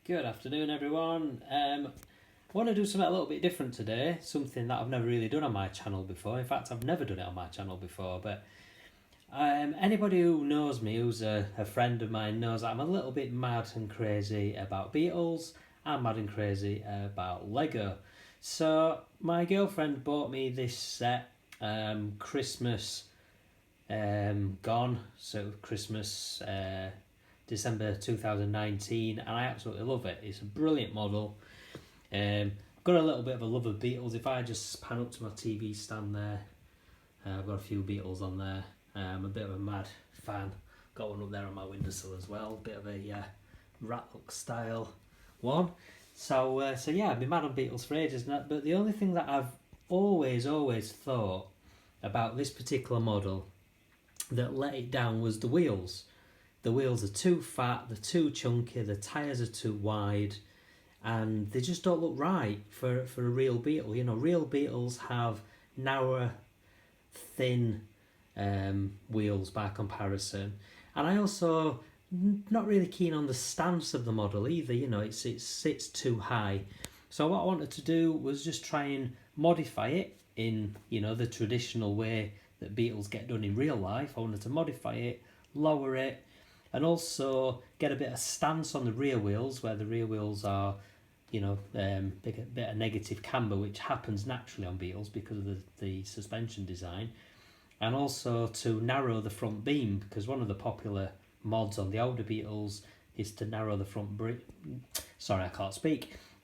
Good afternoon, everyone. I want to do something a little bit different today, something that I've never really done on my channel before. In fact, I've never done it on my channel before, but anybody who knows me, who's a friend of mine, knows that I'm a little bit mad and crazy about Beetles. I'm mad and crazy about Lego. So my girlfriend bought me this set, Christmas gone, so Christmas December 2019, and I absolutely love it. It's a brilliant model. I've got a little bit of a love of Beetles. If I just pan up to my TV stand there, I've got a few Beetles on there. I'm a bit of a mad fan. Got one up there on my windowsill as well. Bit of a Ratlook style one. So yeah, I've been mad on Beetles for ages. But the only thing that I've always thought about this particular model that let it down was the wheels. The wheels are too fat, they're too chunky, the tyres are too wide, and they just don't look right for a real Beetle. You know, real Beetles have narrower, thin wheels by comparison. And I also not really keen on the stance of the model either. You know, it sits too high. So what I wanted to do was just try and modify it in, you know, the traditional way that Beetles get done in real life. I wanted to modify it, lower it, and also get a bit of stance on the rear wheels, where the rear wheels are, you know, a bit of negative camber, which happens naturally on Beetles because of the suspension design. And also to narrow the front beam, because one of the popular mods on the older Beetles is to narrow the front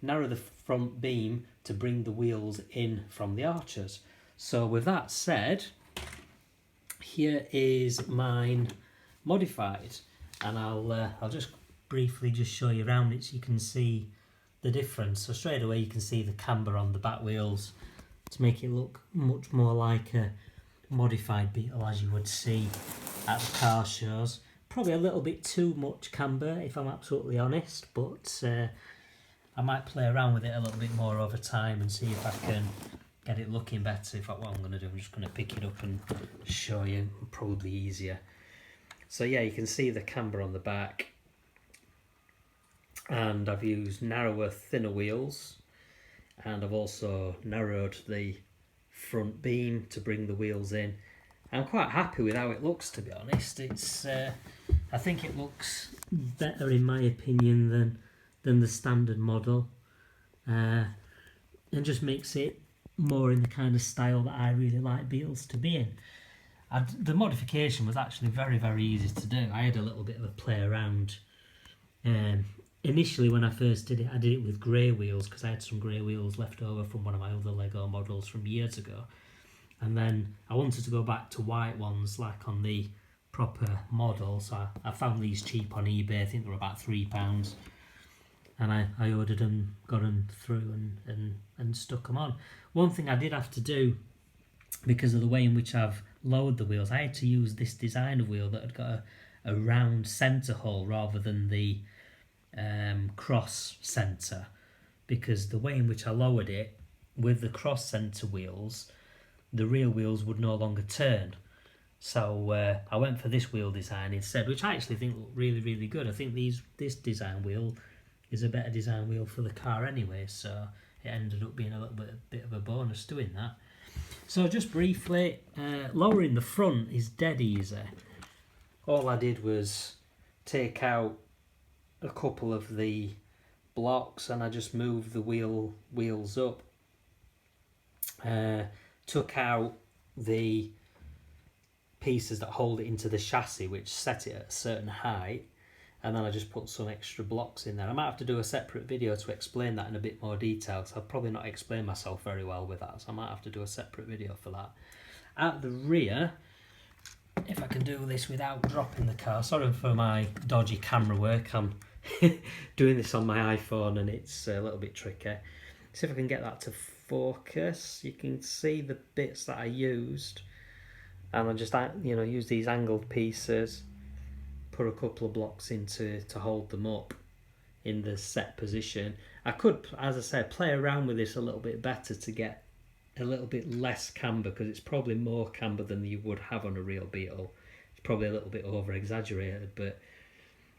narrow the front beam to bring the wheels in from the arches. So with that said, here is mine modified, and I'll just briefly just show you around it so you can see the difference. So straight away you can see the camber on the back wheels to make it look much more like a modified Beetle as you would see at the car shows. Probably a little bit too much camber if I'm absolutely honest, but I might play around with it a little bit more over time and see if I can get it looking better. In fact, what I'm going to do, I'm just going to pick it up and show you, probably easier. So yeah, you can see the camber on the back, and I've used narrower, thinner wheels, and I've also narrowed the front beam to bring the wheels in. I'm quite happy with how it looks, to be honest. It's I think it looks better in my opinion than the standard model, and just makes it more in the kind of style that I really like Beetles to be in. And the modification was actually very easy to do. I had a little bit of a play around. Initially when I first did it, I did it with grey wheels because I had some grey wheels left over from one of my other Lego models from years ago. And then I wanted to go back to white ones like on the proper model, so I found these cheap on eBay. I think they were about £3. And I ordered them, got them through and stuck them on. One thing I did have to do, because of the way in which I've lowered the wheels, I had to use this designer wheel that had got a round centre hole rather than the cross centre, because the way in which I lowered it with the cross centre wheels, the rear wheels would no longer turn. So I went for this wheel design instead, which I actually think looked really good. I think this design wheel is a better design wheel for the car anyway, so it ended up being a little bit of a bonus doing that. So just briefly, lowering the front is dead easy. All I did was take out a couple of the blocks and I just moved the wheels up. Took out the pieces that hold it into the chassis, which set it at a certain height, and then I just put some extra blocks in there. I might have to do a separate video to explain that in a bit more detail, because I'll probably not explain myself very well with that, so I might have to do a separate video for that. At the rear, if I can do this without dropping the car, sorry for my dodgy camera work, I'm doing this on my iPhone and it's a little bit tricky. See if I can get that to focus. You can see the bits that I used, and I just, you know, use these angled pieces, put a couple of blocks in to hold them up in the set position. I could, as I said, play around with this a little bit better to get a little bit less camber, because it's probably more camber than you would have on a real Beetle. It's probably a little bit over exaggerated, but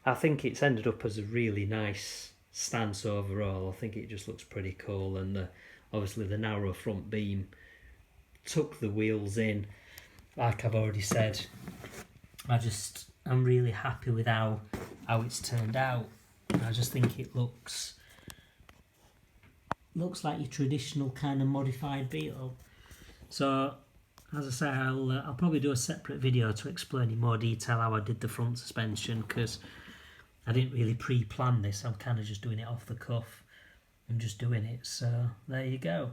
I think it's ended up as a really nice stance overall. I think it just looks pretty cool, and obviously the narrow front beam tuck the wheels in. Like I've already said, I'm really happy with how it's turned out. I just think it looks like your traditional kind of modified Beetle. So as I say, I'll probably do a separate video to explain in more detail how I did the front suspension, because I didn't really pre-plan this. I'm kind of just doing it off the cuff. I'm just doing it, so there you go.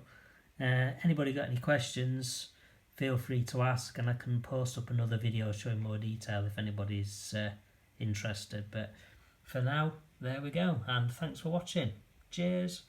Anybody got any questions, feel free to ask, and I can post up another video showing more detail if anybody's interested. But for now, there we go, and thanks for watching. Cheers.